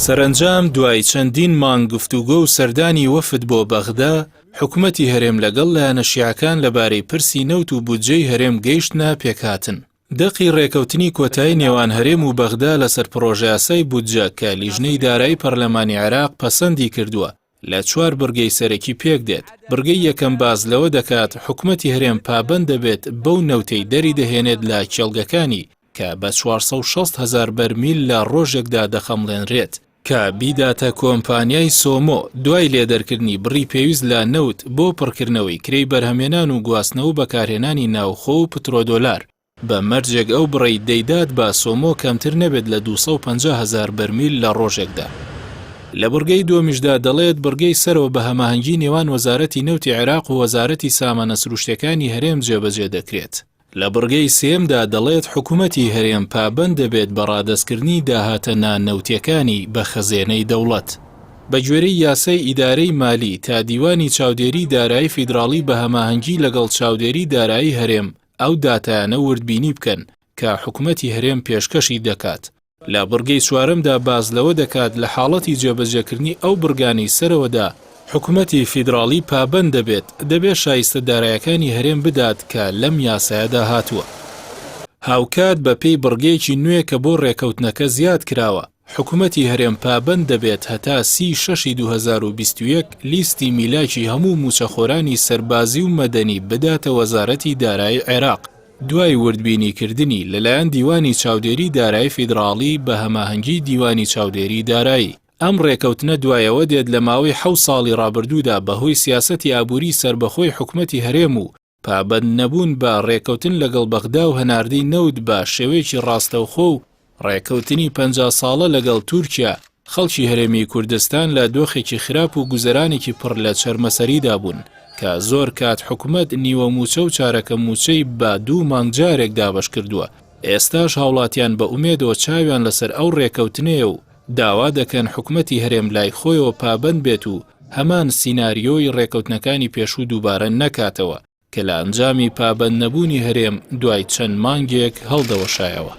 سەرنجام دوای چەندین مانگ گفتوگۆ و سەردانی وەفد بۆ بەغدا، حکومەتی هەرێم لەگەڵ لایەنە شیعەکان لەبارەی پرسی نەوت و بودجەی هەرێم گەیشتنە پێکهاتن. دەقی ڕێکەوتنی کۆتایی نێوان هەرێم و بەغدا لەسەر پرۆژە یاسای بودجە کە لیژنەی دارایی پەرلەمانی عێراق پەسەندی کردووە لە 4 بڕگەی سەرەکی پێک دێت. بڕگەی یەکەم باز لەوە دەکات حکومەتی هەرێم پابەند دەبێت بەو نەوتەی دەری دەهێنێت لە کێڵگەکانی کە بە 460,000 بەرمیل لە ڕۆژێکدا دەخەمڵێنرێت کە بیداتە کۆمپانیای سۆمۆ دوای لێدەرکردنی بڕی پێویست لە نەوت بۆ پڕکردنەوەی کرێی بەرهەمێنان و گواستنەوە بەکارهێنانی ناوخۆ و پترۆدۆلار. بە مەرجێک ئەو بڕی دەیدات بە سۆمۆ کەمتر نەبێت لە 250,000 بەرمیل لە ڕۆژێکدا. لە بڕگەی دووەمیشدا دەڵێت بڕگەی سەرەوە بە هەماهەنگی نێوان وەزارەتی نەوتی عێراق و وەزارەتی سامانە سروشتەکانی هەرێم جێبەجێ دەکرێت. لە بڕگەی سێمدا دەڵێت حکومەتی هەرێم پابەند دەبێت بە ڕادەستکردنی داهاتە ناننەوتیەکانی بە خەزێنەی دەوڵەت. بە گوێرەی یاسای ئیدارەی مالی تا دیوانی چاودێری دارایی فیدراڵی بە هەماهەنگی لەگەڵ چاودێری دارایی هەرێم ئەو داتایانە وردبینی بکەن کە حکومەتی هەرێم پێشکەشی دەکات. لە بڕگەی چوارەمدا باز لەوە دەکات لە حاڵەتی جێبەجێکردنی ئەو بڕگانی سەرەوەدا حکومەتی فیدراڵی پابەند دەبێت شایستە دارایەکانی هەرێم بدات کە لەم یاسایەدا هاتووە. هاوکات بە پێی بڕگەیەکی نوێ کە بۆ ڕێکەوتنەکە زیاد کراوە، حکومەتی هەرێم پابەند دەبێت هەتا 36/2021 لیستی میلاکی هەموو موچەخۆرانی سەربازی و مەدەنی بداتە وەزارەتی دارایی عێراق دوای وردبینیکردنی لەلایەن دیوانی چاودێری دارایی فیدراڵی بە هەماهەنگی دیوانی چاودێری دارایی. ئەم ڕێکەوتنە دوایەوە دێت لە ماوەی 7 ساڵی ڕابردوودا بەهۆی سیاسەتی ئابووری سربەخۆی حکومەتی هەرێم و پابەند نەبوون بە ڕێکەوتن لەگەڵ بەغدا و هەناردەی نەوت بە شێوەیەکی ڕاستەوخۆ و ڕێکەوتنی 50 ساڵە لەگەڵ تورکیا. خەڵکی هەرێمی کوردستان لە دۆخێکی خراپ و گوزەرانێکی پڕ لە چەرمەسەریدا بوون کە زۆر کات حکومەت نیوە موچە و چارەکە موچەی بە 2 مانگ جارێک دابەش کردووە. ئێستاش هاوڵاتیان بە ئومێدەوە چاویان لەسەر ئەو ڕێکەوتنەیە و داوا دەکەن حکومەتی هەرێم لای خۆیەوە پابەند بێت و هەمان سیناریۆی ڕێکەوتنەکانی پێشوو دووبارە نەکاتەوە کە لە ئەنجامی پابەند نەبوونی هەرێم دوای چەند مانگێک هەڵدەوەشایەوە.